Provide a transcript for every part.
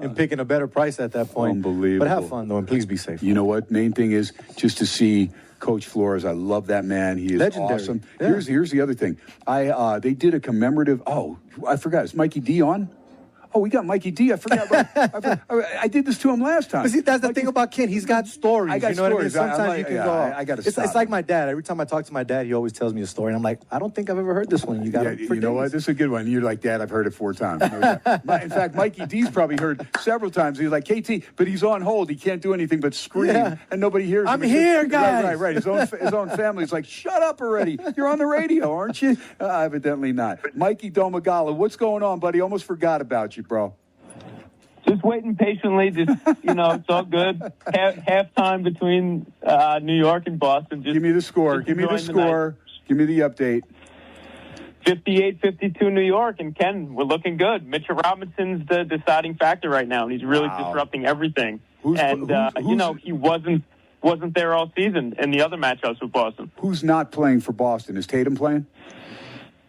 even picking a better price at that point. Unbelievable. But have fun, though, and please be safe. You know what? Main thing is just to see Coach Flores. I love that man. He is legendary. Awesome. Yeah. Here's the other thing. They did a commemorative. Oh, I forgot. Is Mikey D on? Oh, we got Mikey D. I forgot. I did this to him last time. But see, that's the thing about Ken. He's got stories. I got you know stories. What I mean? Sometimes you can go. I got to stop. It's like my dad. Every time I talk to my dad, he always tells me a story, and I'm like, I don't think I've ever heard this one. You got it. You know what? This is a good one. You're like, Dad, I've heard it 4 times. In fact, Mikey D's probably heard several times. He's like, KT, but he's on hold. He can't do anything but scream, and nobody hears him. I'm here, guys. Right. His own family's like, shut up already. You're on the radio, aren't you? Evidently not. Mikey Domagala, what's going on, buddy? Almost forgot about you, bro. Just waiting patiently. Just, it's all good. Halftime between New York and Boston. Just give me the score. Give me the score. Give me the update. 58-52 New York. And, Ken, we're looking good. Mitchell Robinson's the deciding factor right now, and he's really disrupting everything. He wasn't there all season in the other matchups with Boston. Who's not playing for Boston? Is Tatum playing?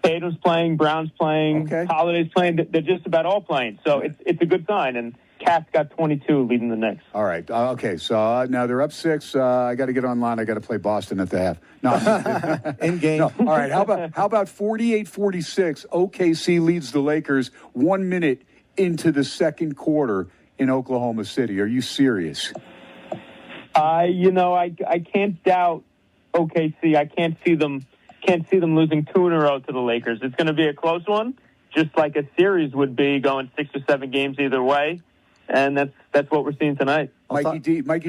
Tatum's playing, Brown's playing, Holiday's playing. They're just about all playing. So it's a good sign. And Cat's got 22 leading the Knicks. All right. Okay. So now they're up 6. I got to get online. I got to play Boston at the half. No. In game. No. All right. How about 48-46? OKC leads the Lakers 1 minute into the second quarter in Oklahoma City. Are you serious? I can't doubt OKC. I can't see them losing 2 in a row to the Lakers. It's going to be a close one, just like a series would be, going 6 or 7 games either way. And that's what we're seeing tonight. Mikey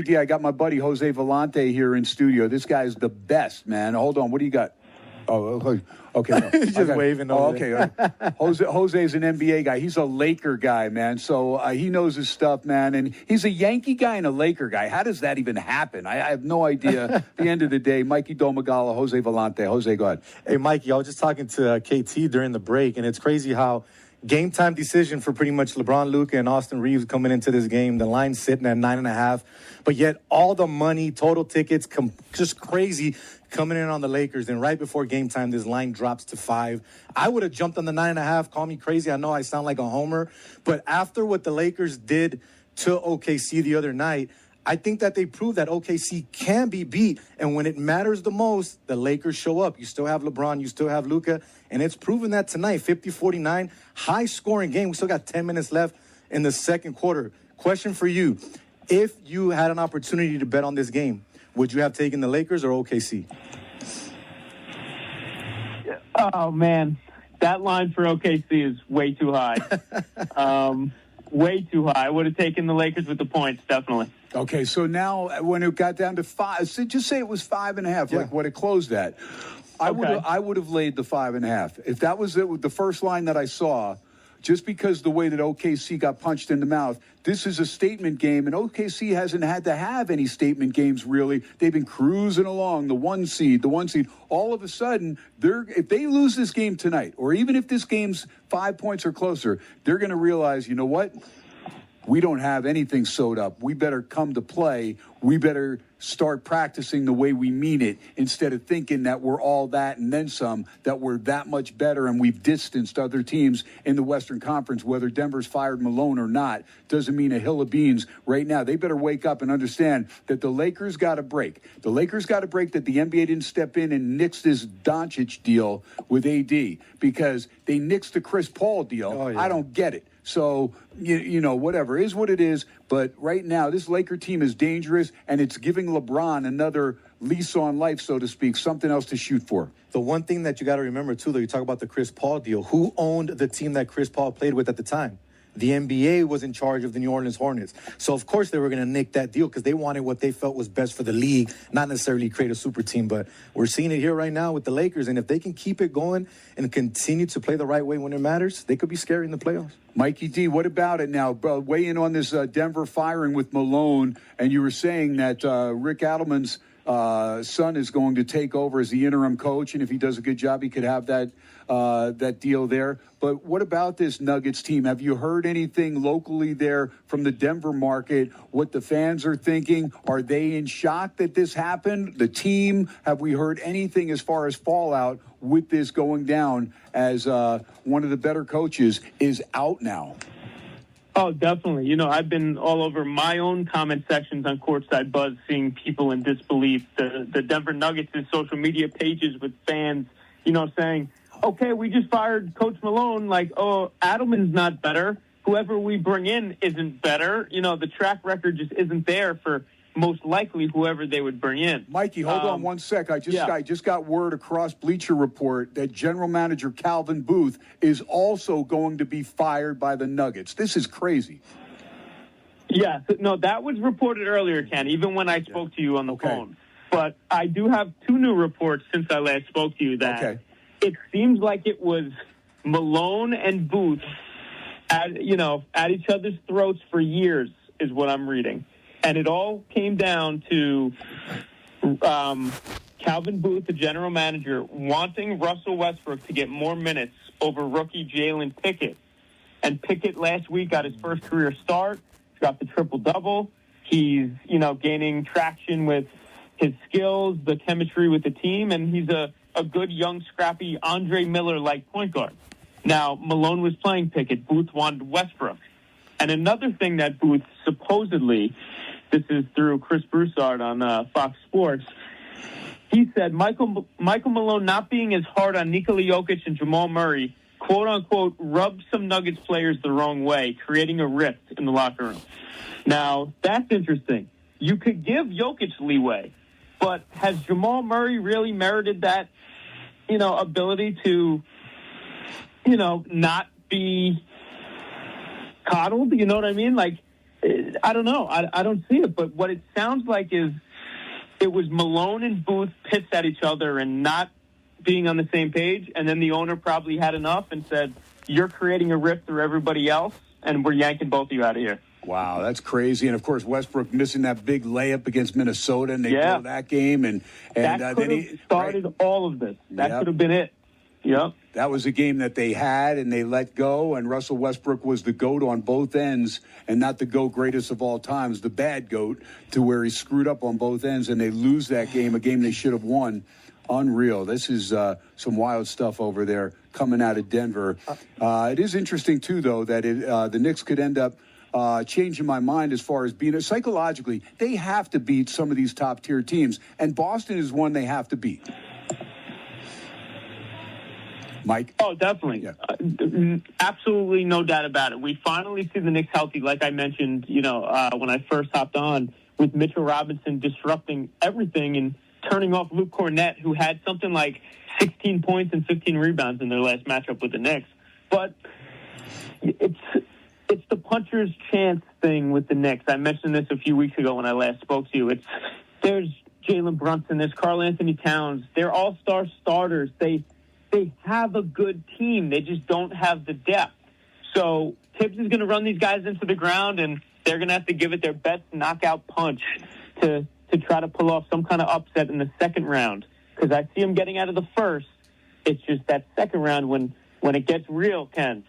D, I got my buddy Jose Vellante here in studio. This guy's the best, man. Hold on. What do you got? Oh, okay. No. He's just waving over okay. Jose's an NBA guy. He's a Laker guy, man. So he knows his stuff, man. And he's a Yankee guy and a Laker guy. How does that even happen? I have no idea. At the end of the day, Mikey Domagala, Jose Vellante. Jose, go ahead. Hey, Mikey, I was just talking to KT during the break, and it's crazy how game time decision for pretty much LeBron, Luka, and Austin Reeves coming into this game. The line's sitting at 9.5, but yet all the money, total tickets, just crazy coming in on the Lakers. And right before game time, this line drops to 5. I would have jumped on the 9.5. Call me crazy. I know I sound like a homer, but after what the Lakers did to OKC the other night, I think that they proved that OKC can be beat. And when it matters the most, the Lakers show up. You still have LeBron. You still have Luka. And it's proven that tonight, 50-49, high-scoring game. We still got 10 minutes left in the second quarter. Question for you. If you had an opportunity to bet on this game, would you have taken the Lakers or OKC? Oh, man. That line for OKC is way too high. Way too high. I would have taken the Lakers with the points, definitely. Okay, so now when it got down to 5, just say it was 5.5, like what it closed at. I would have laid the 5.5. If that was the first line that I saw, just because the way that OKC got punched in the mouth, this is a statement game, and OKC hasn't had to have any statement games, really. They've been cruising along, the one seed. All of a sudden, if they lose this game tonight, or even if this game's 5 points or closer, they're going to realize, you know what? We don't have anything sewed up. We better come to play. We better start practicing the way we mean it, instead of thinking that we're all that and then some, that we're that much better and we've distanced other teams in the Western Conference. Whether Denver's fired Malone or not doesn't mean a hill of beans right now. They better wake up and understand that the Lakers got a break. The Lakers got a break that the NBA didn't step in and nix this Doncic deal with AD, because they nixed the Chris Paul deal. Oh, yeah. I don't get it. So, whatever is what it is. But right now, this Laker team is dangerous, and it's giving LeBron another lease on life, so to speak, something else to shoot for. The one thing that you got to remember, too, though, you talk about the Chris Paul deal. Who owned the team that Chris Paul played with at the time? The NBA was in charge of the New Orleans Hornets. So, of course, they were going to nick that deal because they wanted what they felt was best for the league, not necessarily create a super team. But we're seeing it here right now with the Lakers. And if they can keep it going and continue to play the right way when it matters, they could be scary in the playoffs. Mikey D, what about it now? Weigh in on this Denver firing with Malone. And you were saying that Rick Adelman's son is going to take over as the interim coach. And if he does a good job, he could have that deal there. But what about this Nuggets team? Have you heard anything locally there from the Denver market, what the fans are thinking? Are they in shock that this happened? The team, have we heard anything as far as fallout with this going down, as one of the better coaches is out now? Oh, definitely. You know, I've been all over my own comment sections on Courtside Buzz, seeing people in disbelief. The Denver Nuggets' social media pages with fans, you know, saying, okay, we just fired Coach Malone. Like, oh, Adelman's not better. Whoever we bring in isn't better. You know, the track record just isn't there for most likely whoever they would bring in. Mikey, hold on one sec. I just got word across Bleacher Report that general manager Calvin Booth is also going to be fired by the Nuggets. This is crazy. Yeah, no, that was reported earlier, Ken, even when I spoke to you on the phone. But I do have two new reports since I last spoke to you that it seems like it was Malone and Booth at each other's throats for years is what I'm reading. And it all came down to Calvin Booth, the general manager, wanting Russell Westbrook to get more minutes over rookie Jalen Pickett. And Pickett last week got his first career start, got the triple-double. He's, gaining traction with his skills, the chemistry with the team, and he's a good, young, scrappy Andre Miller-like point guard. Now, Malone was playing Pickett. Booth wanted Westbrook. And another thing that Booth supposedly, this is through Chris Broussard on Fox Sports, he said Michael Malone not being as hard on Nikola Jokic and Jamal Murray, quote-unquote, rubbed some Nuggets players the wrong way, creating a rift in the locker room. Now, that's interesting. You could give Jokic leeway, but has Jamal Murray really merited that, ability to, not be coddled? You know what I mean? Like, I don't know. I don't see it. But what it sounds like is it was Malone and Booth pissed at each other and not being on the same page. And then the owner probably had enough and said, you're creating a rift through everybody else, and we're yanking both of you out of here. Wow, that's crazy. And, of course, Westbrook missing that big layup against Minnesota, and they blew that game. And that could have started all of this. That could have been it. Yep. That was a game that they had, and they let go, and Russell Westbrook was the GOAT on both ends, and not the GOAT greatest of all times, the bad GOAT, to where he screwed up on both ends, and they lose that game, a game they should have won. Unreal. This is some wild stuff over there coming out of Denver. It is interesting, too, though, that the Knicks could end up changing my mind as far as being psychologically. They have to beat some of these top-tier teams, and Boston is one they have to beat. Mike? Oh, definitely. Yeah. Absolutely no doubt about it. We finally see the Knicks healthy, like I mentioned, when I first hopped on, with Mitchell Robinson disrupting everything and turning off Luke Cornett, who had something like 16 points and 15 rebounds in their last matchup with the Knicks. But it's the puncher's chance thing with the Knicks. I mentioned this a few weeks ago when I last spoke to you. There's Jalen Brunson, there's Karl Anthony Towns. They're all-star starters. They have a good team. They just don't have the depth. So Tibbs is going to run these guys into the ground, and they're going to have to give it their best knockout punch to try to pull off some kind of upset in the second round. Because I see them getting out of the first. It's just that second round when it gets real, Ken.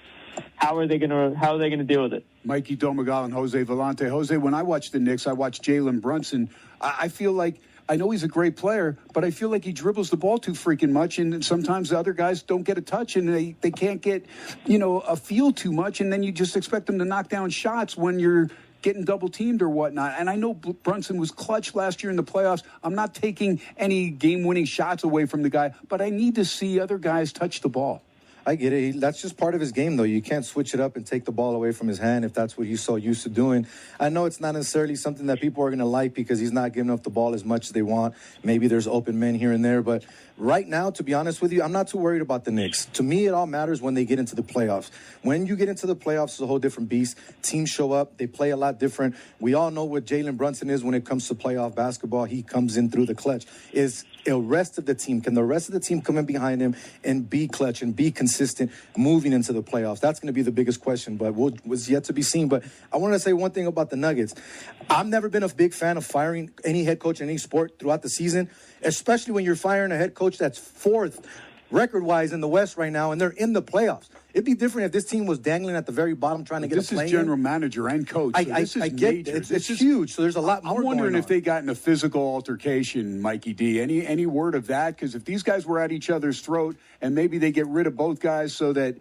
How are they going to deal with it? Mikey Domagala and Jose Vellante. Jose, when I watch the Knicks, I watch Jalen Brunson. I feel like, I know he's a great player, but I feel like he dribbles the ball too freaking much, and sometimes the other guys don't get a touch, and they can't get, a feel too much, and then you just expect them to knock down shots when you're getting double-teamed or whatnot. And I know Brunson was clutch last year in the playoffs. I'm not taking any game-winning shots away from the guy, but I need to see other guys touch the ball. I get it. That's just part of his game, though. You can't switch it up and take the ball away from his hand if that's what he's so used to doing. I know it's not necessarily something that people are going to like because he's not giving up the ball as much as they want. Maybe there's open men here and there. But right now, to be honest with you, I'm not too worried about the Knicks. To me, it all matters when they get into the playoffs. When you get into the playoffs, it's a whole different beast. Teams show up. They play a lot different. We all know what Jalen Brunson is when it comes to playoff basketball. He comes in through the clutch. Is the rest of the team, can the rest of the team come in behind him and be clutch and be consistent moving into the playoffs? That's going to be the biggest question, but was yet to be seen. But I want to say one thing about the Nuggets. I've never been a big fan of firing any head coach in any sport throughout the season, especially when you're firing a head coach that's fourth record-wise in the West right now, and they're in the playoffs. It'd be different if this team was dangling at the very bottom trying to get a play. This is general manager and coach. So this is major. It's huge, so there's a lot more I'm wondering going if they got in a physical altercation, Mikey D. Any word of that? Because if these guys were at each other's throat and maybe they get rid of both guys so that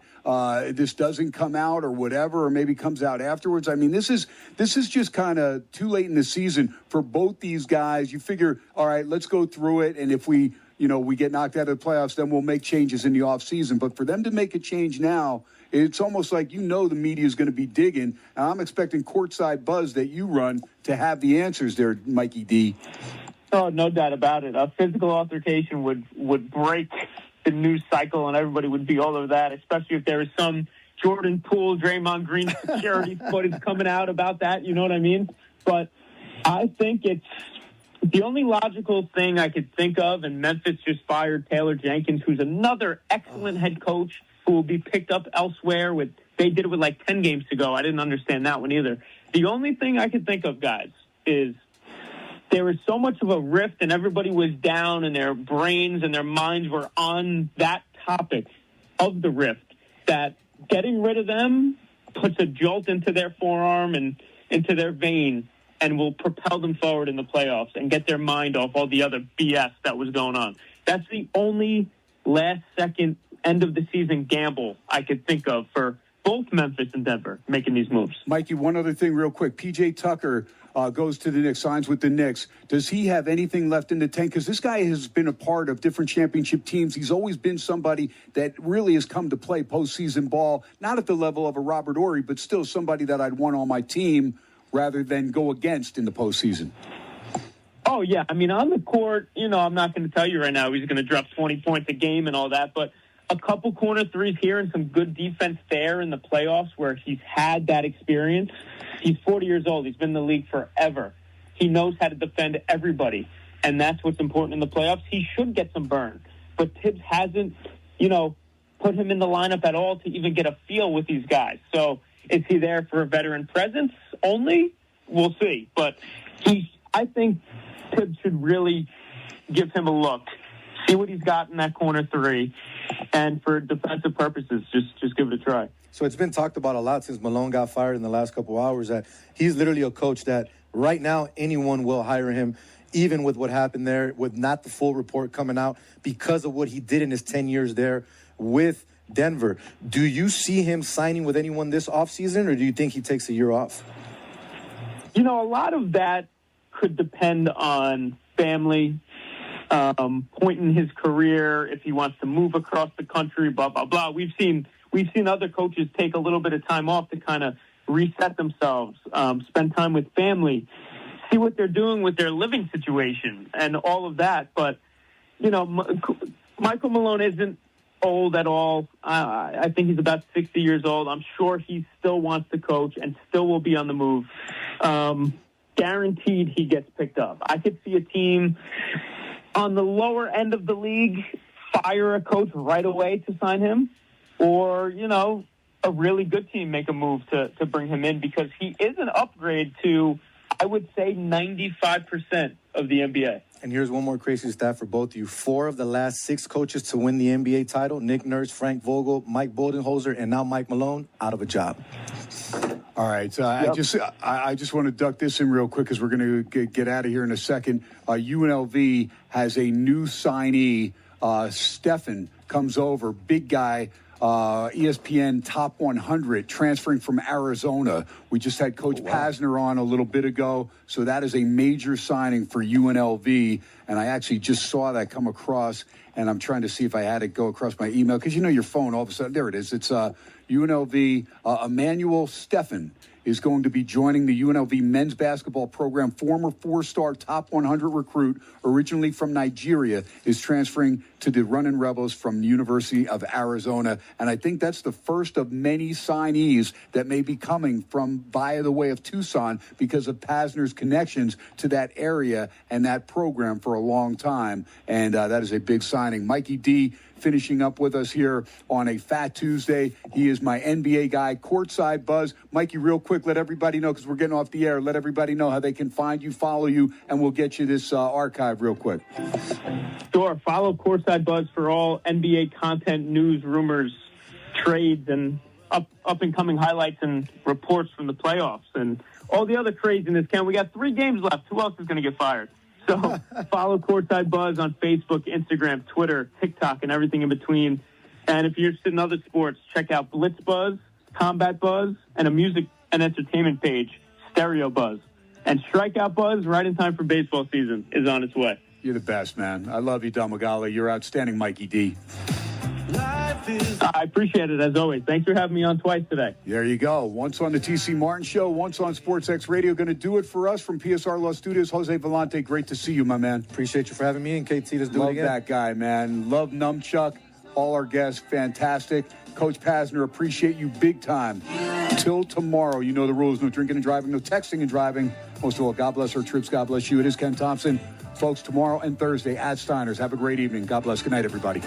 this doesn't come out or whatever, or maybe comes out afterwards. I mean, this is just kind of too late in the season for both these guys. You figure, all right, let's go through it, and if we get knocked out of the playoffs, then we'll make changes in the offseason. But for them to make a change now, it's almost like the media is going to be digging. And I'm expecting courtside buzz that you run to have the answers there, Mikey D. Oh, no doubt about it. A physical altercation would break the news cycle, and everybody would be all over that, especially if there was some Jordan Poole, Draymond Green security footage coming out about that. You know what I mean? But I think it's the only logical thing I could think of, and Memphis just fired Taylor Jenkins, who's another excellent head coach who will be picked up elsewhere. They did it with like 10 games to go. I didn't understand that one either. The only thing I could think of, guys, is there was so much of a rift and everybody was down and their brains and their minds were on that topic of the rift that getting rid of them puts a jolt into their forearm and into their vein and will propel them forward in the playoffs and get their mind off all the other BS that was going on. That's the only last-second, end-of-the-season gamble I could think of for both Memphis and Denver making these moves. Mikey, one other thing real quick. P.J. Tucker goes to the Knicks, signs with the Knicks. Does he have anything left in the tank? Because this guy has been a part of different championship teams. He's always been somebody that really has come to play postseason ball, not at the level of a Robert Horry, but still somebody that I'd want on my team rather than go against in the postseason. Oh, yeah. I mean, on the court, I'm not going to tell you right now he's going to drop 20 points a game and all that, but a couple corner threes here and some good defense there in the playoffs where he's had that experience. He's 40 years old. He's been in the league forever. He knows how to defend everybody, and that's what's important in the playoffs. He should get some burn, but Tibbs hasn't, put him in the lineup at all to even get a feel with these guys. So is he there for a veteran presence only? We'll see. But I think Tibbs should really give him a look, see what he's got in that corner three, and for defensive purposes, just give it a try. So it's been talked about a lot since Malone got fired in the last couple of hours that he's literally a coach that right now anyone will hire him, even with what happened there, with not the full report coming out because of what he did in his 10 years there with Denver. Do you see him signing with anyone this offseason, or do you think he takes a year off? A lot of that could depend on family, point in his career, if he wants to move across the country, blah, blah, blah. We've seen other coaches take a little bit of time off to kind of reset themselves, spend time with family, see what they're doing with their living situation and all of that. But, Michael Malone isn't old at all. I think he's about 60 years old. I'm sure he still wants to coach and still will be on the move. Guaranteed he gets picked up. I could see a team on the lower end of the league fire a coach right away to sign him, or, a really good team make a move to bring him in because he is an upgrade to, I would say, 95% of the NBA. And here's one more crazy stat for both of you. 4 of the last 6 coaches to win the NBA title, Nick Nurse, Frank Vogel, Mike Budenholzer, and now Mike Malone, out of a job. All right. I just want to duck this in real quick because we're going to get out of here in a second. UNLV has a new signee. Stephen comes over, big guy. ESPN Top 100, transferring from Arizona. We just had Coach Pasner on a little bit ago, so that is a major signing for UNLV, and I actually just saw that come across, and I'm trying to see if I had it go across my email, because your phone, all of a sudden, there it is. It's UNLV. Emmanuel Stephan is going to be joining the UNLV men's basketball program. Former 4-star Top 100 recruit, originally from Nigeria, is transferring to the Runnin' Rebels from the University of Arizona. And I think that's the first of many signees that may be coming from via the way of Tucson because of Pasner's connections to that area and that program for a long time. And that is a big signing. Mikey D finishing up with us here on a Fat Tuesday. He is my NBA guy, Courtside Buzz. Mikey, real quick, let everybody know, because we're getting off the air, let everybody know how they can find you, follow you, and we'll get you this archive real quick. Sure. Follow Courtside Courtside Buzz for all NBA content, news, rumors, trades, and up-and-coming highlights and reports from the playoffs and all the other craziness. We got 3 games left. Who else is going to get fired? So follow Courtside Buzz on Facebook, Instagram, Twitter, TikTok, and everything in between. And if you're interested in other sports, check out Blitz Buzz, Combat Buzz, and a music and entertainment page, Stereo Buzz. And Strikeout Buzz, right in time for baseball season, is on its way. You're the best, man. I love you, Domagala. You're outstanding, Mikey D. I appreciate it, as always. Thanks for having me on twice today. There you go. Once on the TC Martin Show, once on SportsX Radio. Going to do it for us from PSR Law Studios. Jose Vellante, great to see you, my man. Appreciate you for having me, and KT, let's do it again. Love that guy, man. Love Numchuck. All our guests, fantastic. Coach Pasner, appreciate you big time. Till tomorrow, you know the rules. No drinking and driving, no texting and driving. Most of all, God bless our troops. God bless you. It is Ken Thompson. Folks, tomorrow and Thursday at Steiner's. Have a great evening. God bless. Good night, everybody.